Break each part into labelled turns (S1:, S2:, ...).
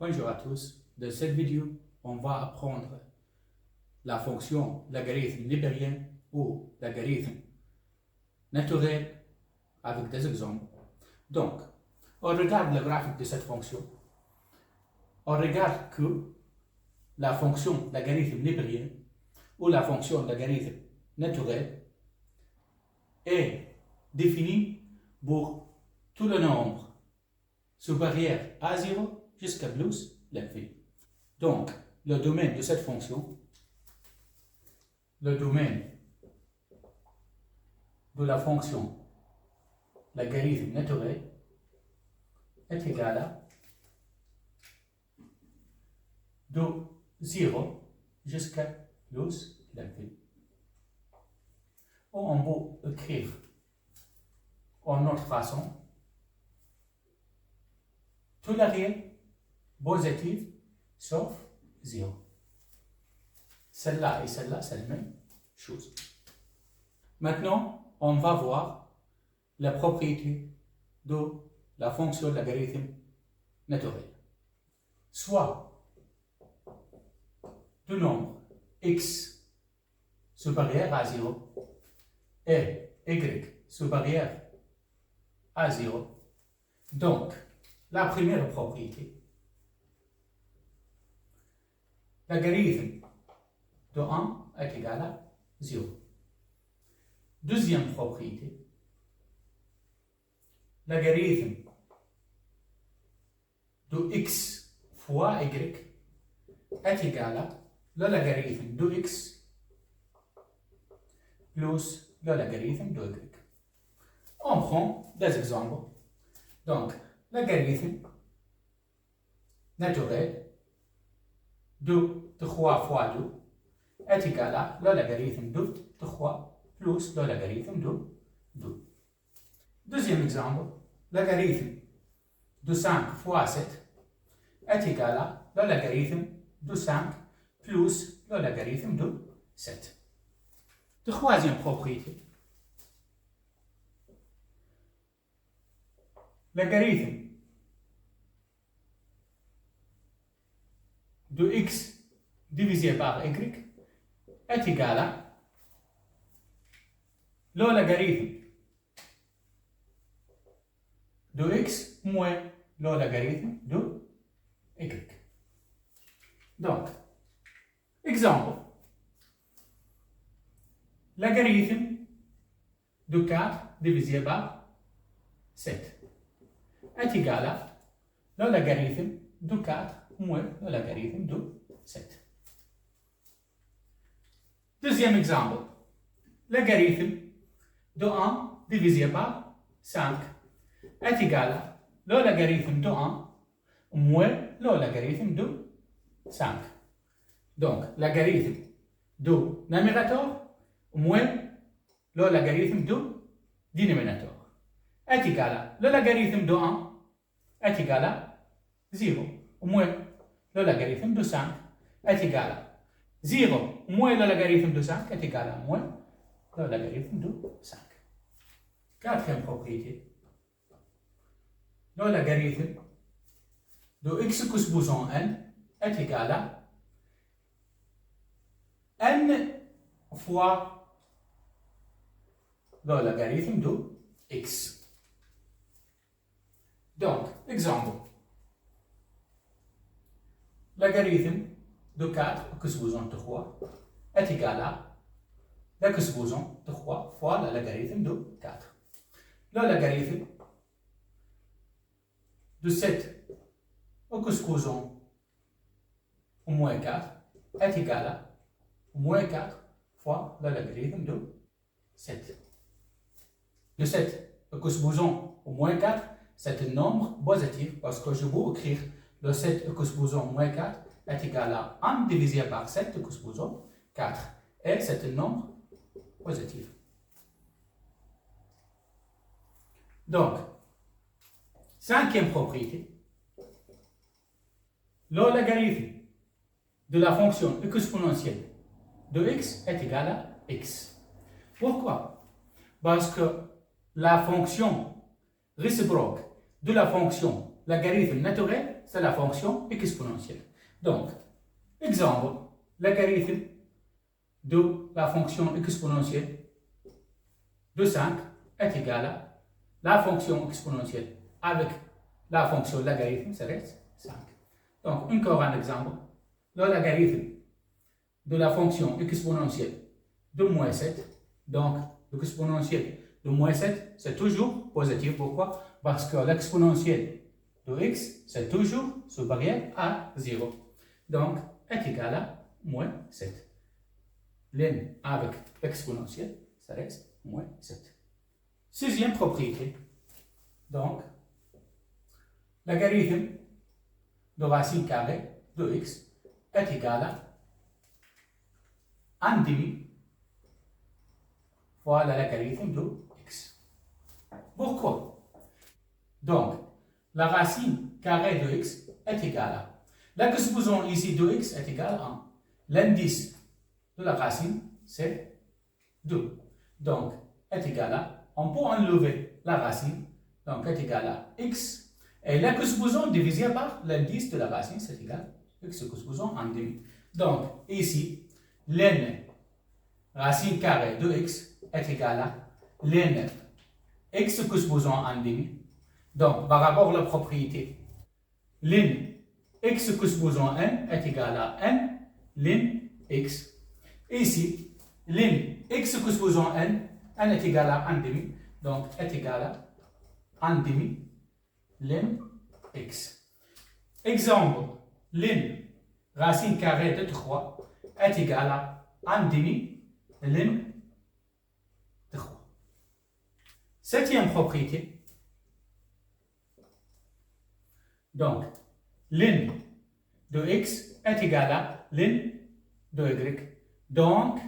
S1: Bonjour à tous. Dans cette vidéo, on va apprendre la fonction logarithme libérien ou logarithme naturel avec des exemples. Donc, on regarde le graphique de cette fonction. On regarde que la fonction logarithme libérien ou la fonction logarithme naturel est définie pour tout le nombre supérieur à 0 jusqu'à plus l'infini. Donc, le domaine de cette fonction, le domaine de la fonction logarithme naturel est égal à de 0 jusqu'à plus l'infini. On peut écrire en autre façon tout la réelle positive sauf 0. Celle-là et celle-là, c'est la même chose. Maintenant, on va voir la propriété de la fonction logarithme naturel. Soit du nombre x supérieur à 0 et y supérieur à 0. Donc, la première propriété, logarithme de 1 est égal à 0. Deuxième propriété, logarithme de x fois y est égal à le logarithme de x plus le logarithme de y. On prend des exemples. Donc, logarithme naturel de 3 fois 2 est égal à le logarithme de 3 plus le logarithme de 2. Deuxième exemple, logarithme de 5 fois 7 est égal à le logarithme de 5 plus le logarithme de 7. Troisième propriété, logarithme de x divisé par y est égal à le logarithme de x moins le logarithme de y. Donc, exemple, logarithme de 4 divisé par 7 est égal à le logarithme de 4 moins le logarithme de 7. Deuxième exemple, logarithme de 1 divisé par 5 est égal à le logarithme de 1 moins le logarithme de 5. Donc, logarithme de numérateur moins le logarithme de dénominateur est égal à le logarithme de 1 est égal à 0 moins le logarithme de 5 est égal à 0 moins le logarithme de 5 est égal à moins le logarithme de 5. Quatrième propriété, le logarithme de x supposons n est égal à n fois le logarithme de x. Donc, exemple, logarithme de 4 que supposons 3 est égal à le que supposons 3 fois le logarithme de 4. Le logarithme de 7 que supposons au moins 4 est égal à moins 4 fois le logarithme de 7. Le 7 que supposons au moins 4, c'est un nombre positif parce que je vais écrire le 7 que supposons moins 4 est égal à 1 divisé par 7 que supposons 4. Et c'est un nombre positif. Donc, cinquième propriété, le logarithme de la fonction exponentielle de x est égal à x. Pourquoi? Parce que la fonction réciproque de la fonction logarithme naturel, c'est la fonction exponentielle. Donc, exemple, logarithme de la fonction exponentielle de 5 est égal à la fonction exponentielle avec la fonction logarithme, ça reste 5. Donc, encore un exemple, le logarithme de la fonction exponentielle de moins 7. Donc, l'exponentielle de moins 7, c'est toujours positif. Pourquoi? Parce que l'exponentielle de x, c'est toujours supérieur à 0. Donc, est égal à moins 7. L'n avec l'exponentielle, ça reste moins 7. Sixième propriété. Donc, logarithme de racine carrée de x est égal à 1 demi fois le logarithme de x. Pourquoi? Donc, la racine carrée de x est égale à, l'exposant ici de x est égal à 1. L'indice de la racine, c'est 2. Donc, est égal à, on peut enlever la racine, donc est égal à x. Et l'exposant divisé par l'indice de la racine, c'est égal à x exposant en demi. Donc, ici, ln racine carrée de x est égal à ln x exposant en demi. Donc, par rapport à la propriété, ln x exposant n est égal à n ln x. Ici, ln x exposant n est égal à 1 demi. Donc, est égal à 1 demi ln x. Exemple, ln racine carrée de 3 est égal à 1 demi ln 3. Septième propriété. Donc, ln de x est égal à ln de y. Donc,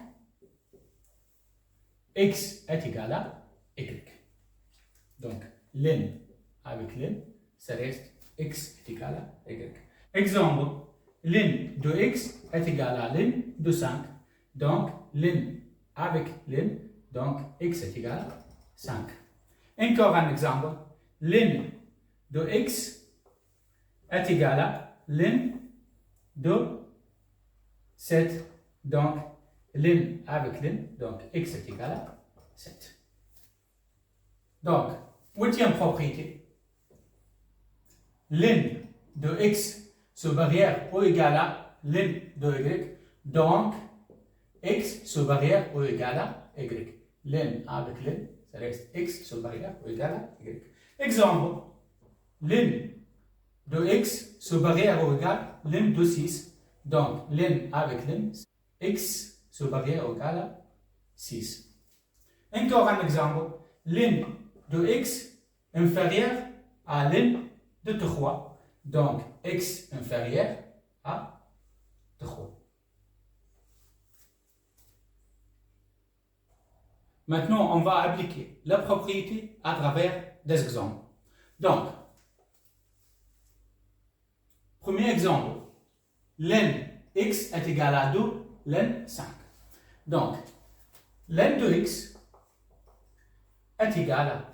S1: x est égal à y. Donc, ln avec ln, ça reste x est égal à y. Exemple, ln de x est égal à ln de 5. Donc, ln avec ln, donc x est égal à 5. Encore un exemple, ln de x est égal à ln de 7. Donc, ln avec ln, donc x est égal à 7. Donc, huitième propriété, ln de x supérieur ou égal à ln de y, donc x supérieur ou égal à y. Ln avec ln, ça reste x supérieur ou égal à y. Exemple, ln de x supérieur ou égal à ln de 6. Donc, ln avec ln, x supérieur ou égal à 6. Encore un exemple, ln de x inférieur à ln de 3. Donc, x inférieur à 3. Maintenant, on va appliquer la propriété à travers des exemples. Donc, premier exemple, ln x est égal à 2 ln 5. Donc, ln de x est égal à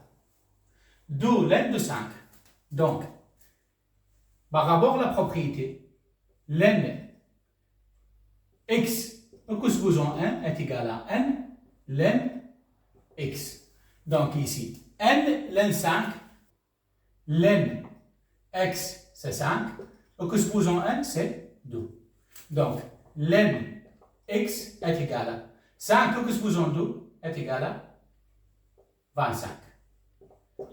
S1: 2 ln de 5. Donc, par rapport à la propriété, ln x exposant 1 est égal à n ln x. Donc ici, n ln 5, ln x c'est 5, exposant 1 c'est 2. Donc, ln x est égal à 5 exposant 2 est égal à 25.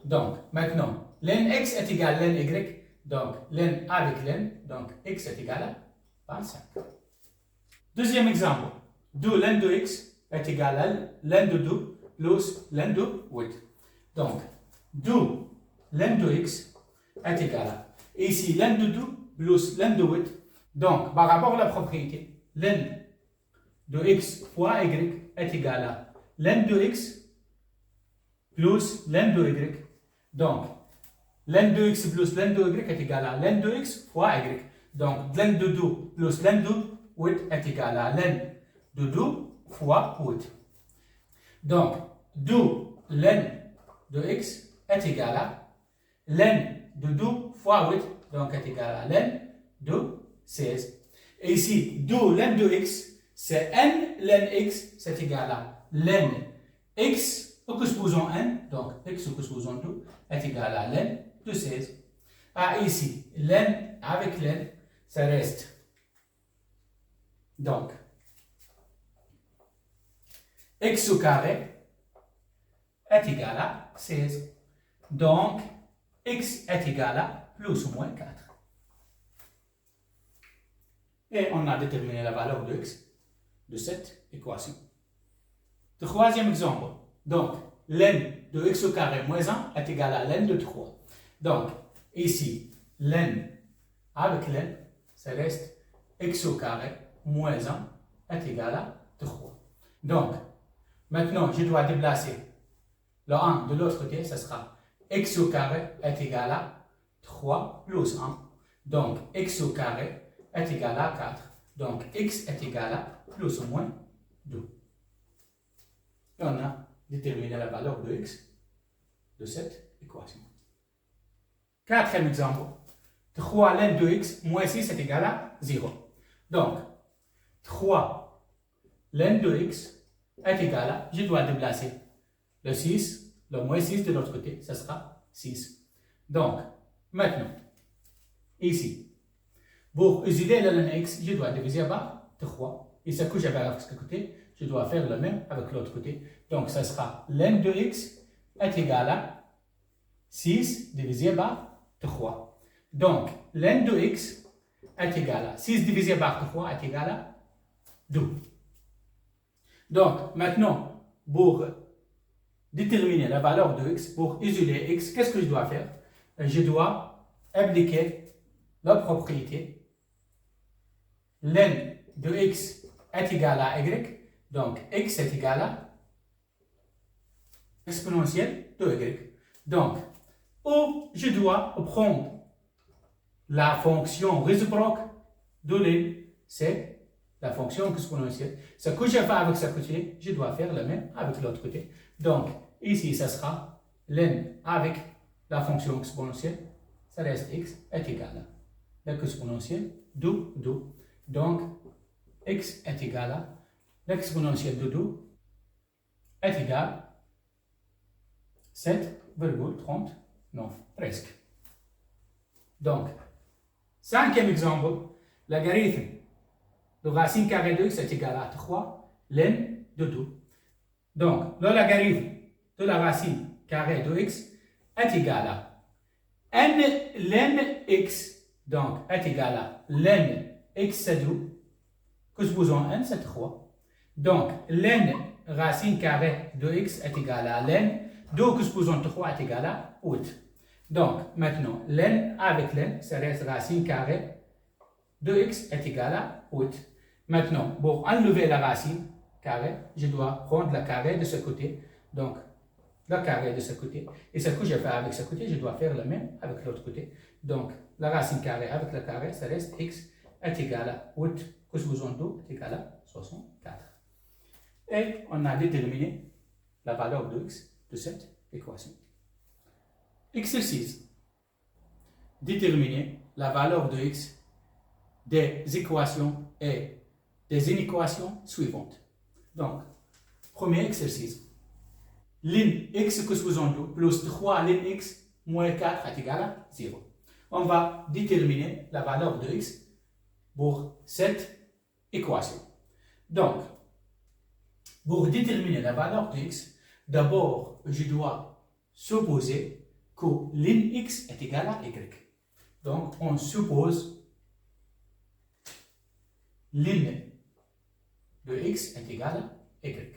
S1: Donc, maintenant, ln x est égal à ln y, donc ln avec ln, donc x est égal à 25. Deuxième exemple, 2 ln de x est égal à ln de 2 plus ln de 8. Donc, 2 ln de x est égal à, ici ln de 2 plus ln de 8. Donc, par rapport à la propriété, ln de x fois y est égal à ln de x plus ln de y. Donc, ln de x plus ln de y est égal à ln de x fois y. Donc, ln de 2 plus ln de 8 est égal à ln de 2 fois 8. Donc, 2 ln de x est égal à ln de 2 fois 8, donc est égal à ln de 16. Et ici, d'où ln de x, c'est n ln x, c'est égal à ln x, supposons n, donc x supposons 2, est égal à ln de 16. Ah, ici, ln avec ln, ça reste. Donc, x au carré est égal à 16. Donc, x est égal à plus ou moins 4. Et on a déterminé la valeur de x de cette équation. Troisième exemple. Donc, ln de x au carré moins 1 est égal à ln de 3. Donc, ici, ln avec ln, ça reste x au carré moins 1 est égal à 3. Donc, maintenant, je dois déplacer le 1 de l'autre côté, ce sera x au carré est égal à 3 plus 1. Donc, x au carré est égal à 4. Donc, x est égal à plus ou moins 2. Et on a déterminé la valeur de x de cette équation. Quatrième exemple. 3 ln de x moins 6 est égal à 0. Donc, 3 ln de x est égal à, je dois déplacer le 6, le moins 6 de l'autre côté, ce sera 6. Donc, maintenant, ici, pour utiliser le ln x, je dois diviser par 3. Et ce que j'avais avec ce côté, je dois faire le même avec l'autre côté. Donc, ce sera ln de x est égal à 6 divisé par 3. Donc, ln de x est égal à 6 divisé par 3 est égal à 2. Donc, maintenant, pour déterminer la valeur de x, pour isoler x, qu'est-ce que je dois faire? Je dois appliquer la propriété ln de x est égal à y. Donc, x est égal à exponentielle de y. Donc, ou je dois prendre la fonction réciproque de ln, c'est la fonction exponentielle. Ce que je fais avec ce côté, je dois faire le même avec l'autre côté. Donc, ici, ça sera ln avec la fonction exponentielle, ça reste x est égal à l'exponentielle de 2. Donc, x est égal à l'exponentielle de 2 est égal à 7,39, presque. Donc, cinquième exemple, logarithme de racine carrée de x est égal à 3 ln de 2. Donc, le logarithme de la racine carrée de x est égal à n ln x, donc est égal à ln x c'est 2, que supposons n c'est 3. Donc, ln racine carrée de x est égal à ln 2, que supposons 3 est égal à 8. Donc, maintenant, ln avec ln, ça reste racine carrée de x est égal à 8. Maintenant, pour enlever la racine carrée, je dois prendre le carré de ce côté. Donc, le carré de ce côté. Et ce que je fais avec ce côté, je dois faire le même avec l'autre côté. Donc, la racine carrée avec le carré, ça reste x est égal à 8, que supposons 2 est égal à 64. Et on a déterminé la valeur de x de cette équation. Exercice. Déterminer la valeur de x des équations et des inéquations suivantes. Donc, premier exercice. Ln x que supposons 2 plus 3 ln x moins 4 est égal à 0. On va déterminer la valeur de x pour cette équation. Donc, pour déterminer la valeur de x, d'abord, je dois supposer que ln x est égal à y. Donc, on suppose ln de x est égal à y.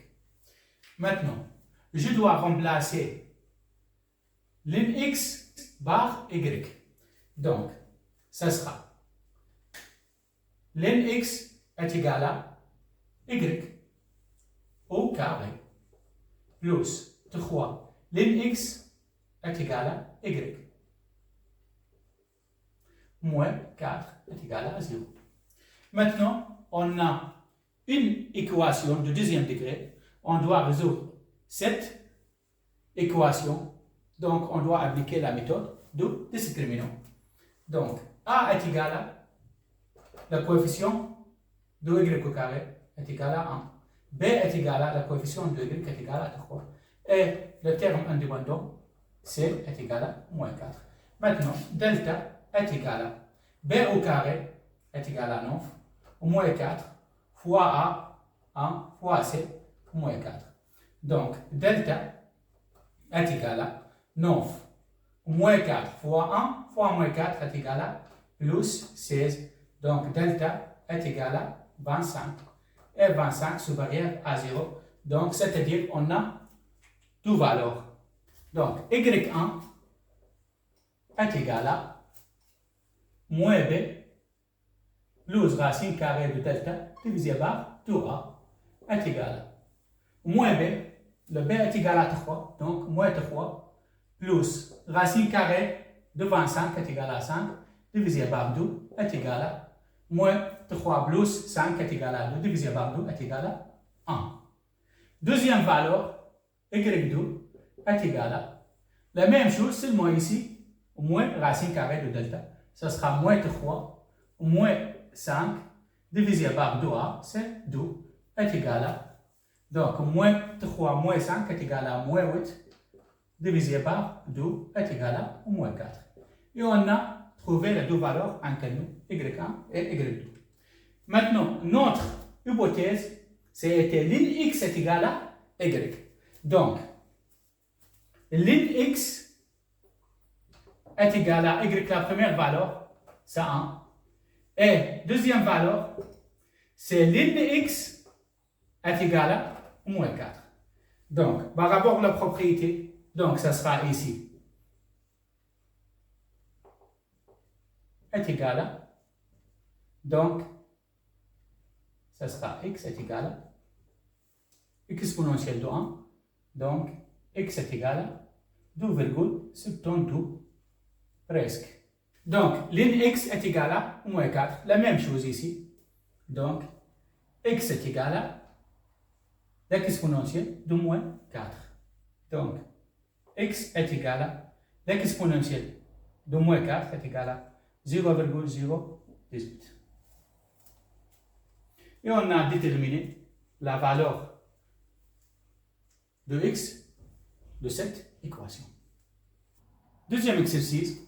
S1: Maintenant, je dois remplacer ln x par y. Donc, ça sera ln x est égal à y au carré plus 3 ln x est égal à y moins 4 est égal à 0. Maintenant, on a une équation de deuxième degré. On doit résoudre cette équation. Donc, on doit appliquer la méthode de discriminant. Donc, A est égal à le coefficient de y au carré est égal à 1. B est égal à le coefficient de y est égal à 3. Et le terme indépendant, C est égal à moins 4. Maintenant, delta est égal à B au carré est égal à 9, moins 4, fois A, 1, fois C, moins 4. Donc, delta est égal à 9, moins 4 fois 1 fois moins 4 est égal à plus 16. Donc, delta est égal à 25. Et 25 supérieur à 0. Donc, c'est-à-dire on a deux valeurs. Donc, y1 est égal à moins b plus racine carrée de delta divisé par 2a est égal à moins b, le b est égal à 3, donc moins 3 plus racine carrée de 25 est égal à 5 divisé par 2 est égal à moins 3 plus 5 est égal à 2 divisé par 2 est égal à 1. Deuxième valeur, y2 est égal à la même chose, seulement ici, moins racine carrée de delta. Ce sera moins 3, moins 5 divisé par 2a, c'est 2, est égal à. Donc, moins 3 moins 5 est égal à moins 8 divisé par 2 est égal à moins 4. Et on a trouvé les deux valeurs inconnues, y1 et y2. Maintenant, notre hypothèse, c'était ligne x est égal à y. Donc, ligne x est égal à y, la première valeur, c'est 1. Et deuxième valeur, c'est ligne x est égal à moins 4. Donc, par rapport à la propriété, donc ça sera ici, est égal à, donc, ça sera x est égal à exponentielle de 1, donc x est égal à 2,72 presque. Donc, ligne x est égal à moins 4, la même chose ici. Donc, x est égal à l'exponentielle de moins 4. Donc, x est égal à l'exponentielle de moins 4 est égal à 0,018. Et on a déterminé la valeur de x de cette équation. Deuxième exercice,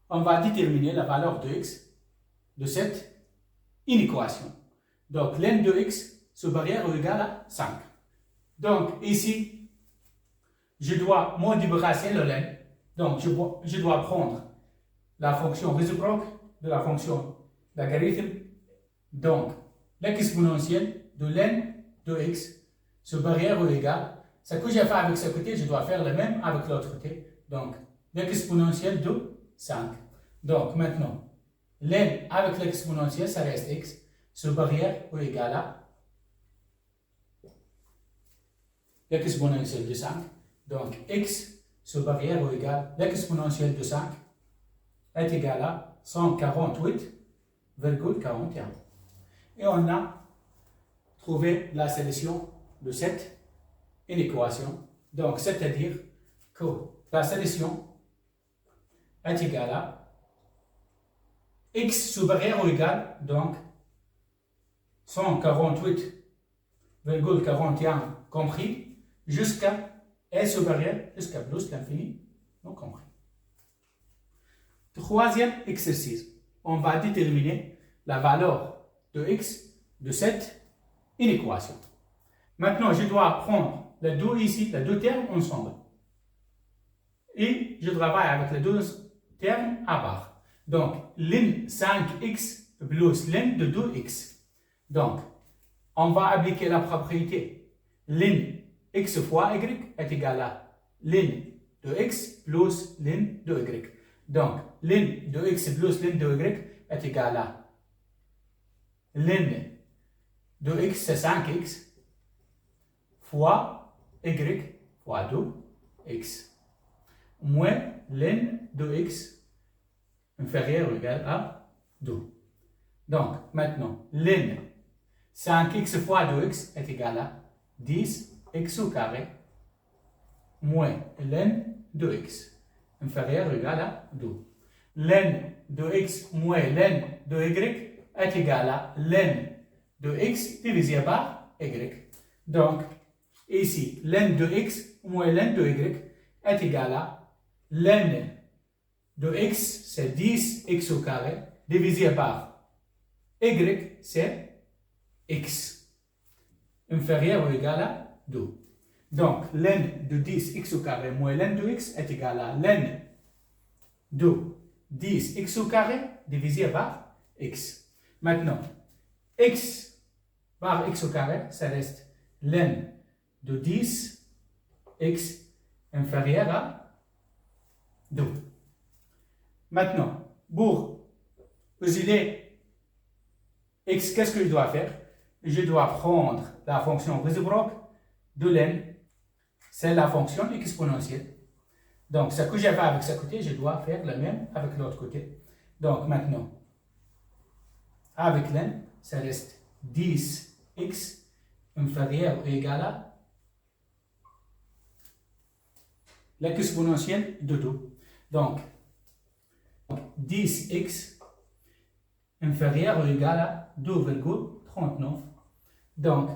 S1: on va déterminer la valeur de x de cette inéquation. Donc, ln de x supérieur ou égal à 5. Donc, ici, je dois multiplier le ln. Donc, je dois prendre la fonction réciproque de la fonction logarithme. Donc, l'exponentielle de ln de x supérieur ou égal. Ce que j'ai fait avec ce côté, je dois faire le même avec l'autre côté. Donc, l'exponentielle de 5. Donc, maintenant, ln avec l'exponentielle, ça reste x supérieur ou égal à l'exponentielle de 5. Donc, x supérieur ou égal à l'exponentielle de 5 est égal à 148,41. Et on a trouvé la solution de cette inéquation. Donc, c'est-à-dire que la solution est égale à x supérieur ou égal, donc 148,41 compris, jusqu'à s supérieur, jusqu'à plus l'infini, non compris. Troisième exercice, on va déterminer la valeur de x de cette inéquation. Maintenant, je dois prendre les deux ici, les deux termes ensemble. Et je travaille avec les deux termes à part. Donc, ln 5x plus ln de 2x. Donc, on va appliquer la propriété. Ln x fois y est égal à ln de x plus ln de y. Donc, ln de x plus ln de y est égal à ln de x, c'est 5x, fois y fois 2x, moins ln de x inférieur ou égal à 2. Donc, maintenant, ln 5x fois 2x est égal à 10x au carré, moins ln de x inférieur ou égal à 2. ln de x moins ln de y est égal à ln de x divisé par y. Donc, ici, ln de x moins ln de y est égal à ln de x, c'est 10x au carré, divisé par y, c'est x, inférieur ou égal à 2. Donc, ln de 10x au carré moins ln de x est égal à ln de 10x au carré divisé par x. Maintenant, x par x au carré, ça reste ln de 10x inférieur à 2. Maintenant, pour isoler x, qu'est-ce que je dois faire? Je dois prendre la fonction réciproque de ln, c'est la fonction exponentielle. Donc, ce que j'ai fait avec ce côté, je dois faire le même avec l'autre côté. Donc, maintenant, avec ln, ça reste 10x inférieur ou égal à l'exponentielle de 2. Donc, 10x inférieur ou égal à 2,39. Donc,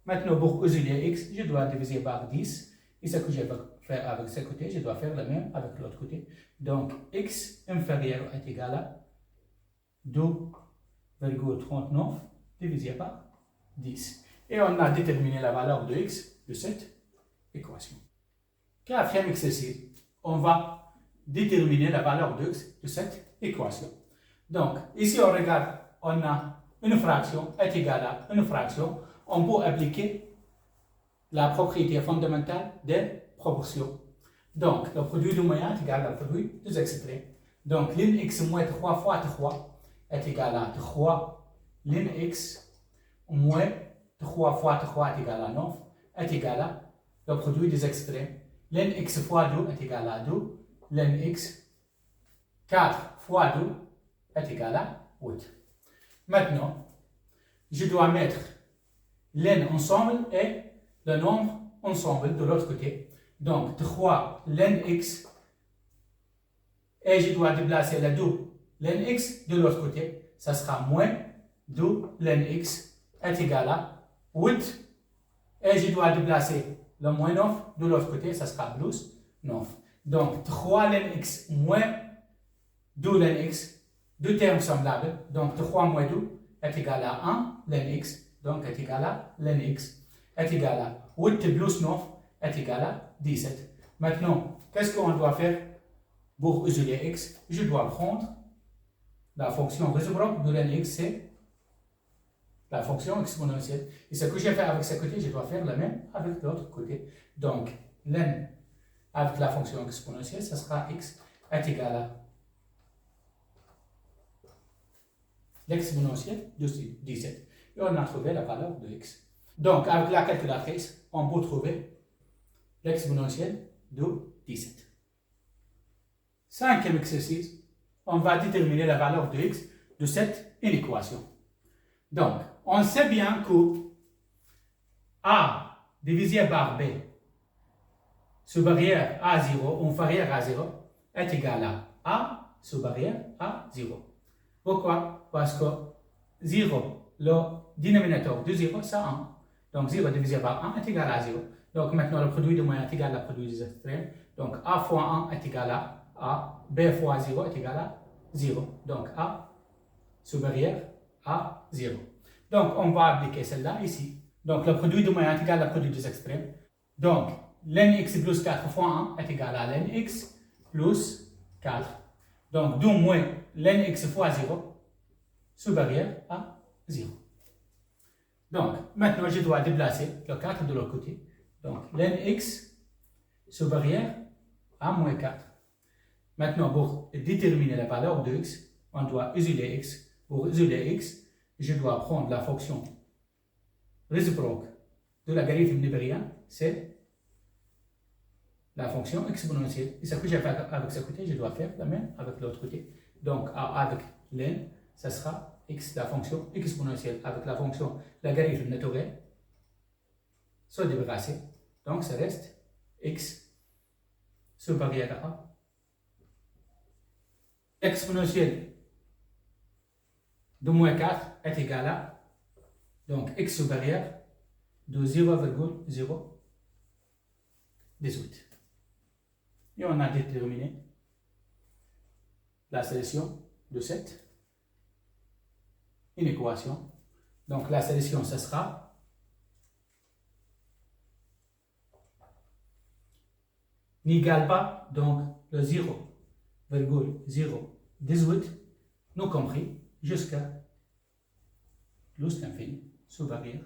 S1: maintenant, pour isoler x, je dois diviser par 10. Et ce que je vais faire avec ce côté, je dois faire le même avec l'autre côté. Donc, x inférieur est égal à 2,39 divisé par 10. Et on a déterminé la valeur de x de cette équation. Quatrième exercice, on va déterminer la valeur de x de cette équation. Donc, ici on regarde, on a une fraction est égale à une fraction. On peut appliquer la propriété fondamentale des proportions. Donc, le produit du moyen est égal au produit des extrêmes. Donc, ln x moins 3 fois 3 est égal à 3 ln x moins 3 fois 3 est égal à 9 est égal à le produit des extrêmes. Ln x fois 2 est égal à 2. Ln x 4 fois 2 est égal à 8. Maintenant, je dois mettre ln ensemble et le nombre ensemble de l'autre côté. Donc, 3 ln x et je dois déplacer la 2 ln x de l'autre côté. Ça sera moins 2 ln x est égal à 8 et je dois déplacer le moins 9 de l'autre côté. Ça sera plus 9. Donc, 3 ln x moins 2 ln x, deux termes semblables. Donc, 3 moins 2 est égal à 1 ln x. Donc, est égal à ln x est égal à 8 plus 9 est égal à 17. Maintenant, qu'est-ce qu'on doit faire pour isoler x? Je dois prendre la fonction réciproque de ln x, c'est la fonction exponentielle. Et ce que j'ai fait avec ce côté, je dois faire le même avec l'autre côté. Donc, ln avec la fonction exponentielle, ce sera x est égal à l'exponentielle de 17. Et on a trouvé la valeur de x. Donc, avec la calculatrice, on peut trouver l'exponentielle de 17. Cinquième exercice, on va déterminer la valeur de x de cette inéquation. Donc, on sait bien que a divisé par b supérieur à 0 ou inférieur à 0 est égal à a supérieur à 0. Pourquoi? Parce que 0, le dénominateur de 0, c'est 1. Donc 0 divisé par 1 est égal à 0. Donc maintenant, le produit du moyen est égal au produit des extrêmes. Donc a fois 1 est égal à a, b fois 0 est égal à 0. Donc a supérieur à 0. Donc on va appliquer celle-là ici. Donc le produit du moyen est égal au produit des extrêmes. Donc ln x plus 4 fois 1 est égal à ln x plus 4. Donc 2 moins ln x fois 0 supérieur à 0. Donc, maintenant, je dois déplacer le 4 de l'autre côté. Donc, ln x supérieur à moins 4. Maintenant, pour déterminer la valeur de x, on doit isoler x. Pour isoler x, je dois prendre la fonction réciproque de la logarithme népérien, c'est la fonction exponentielle. Et ce que j'ai fait avec ce côté, je dois faire la même avec l'autre côté. Donc, avec ln, ça sera x, la fonction exponentielle, avec la fonction logarithme naturel, se débarrasser. Donc, ça reste x supérieur à exponentielle de moins 4 est égal à, donc x supérieur de 0,018. Et on a déterminé la solution de cette inéquation. Donc la solution, ce sera n'égale pas donc le 0,018, nous compris, jusqu'à plus l'infini supérieur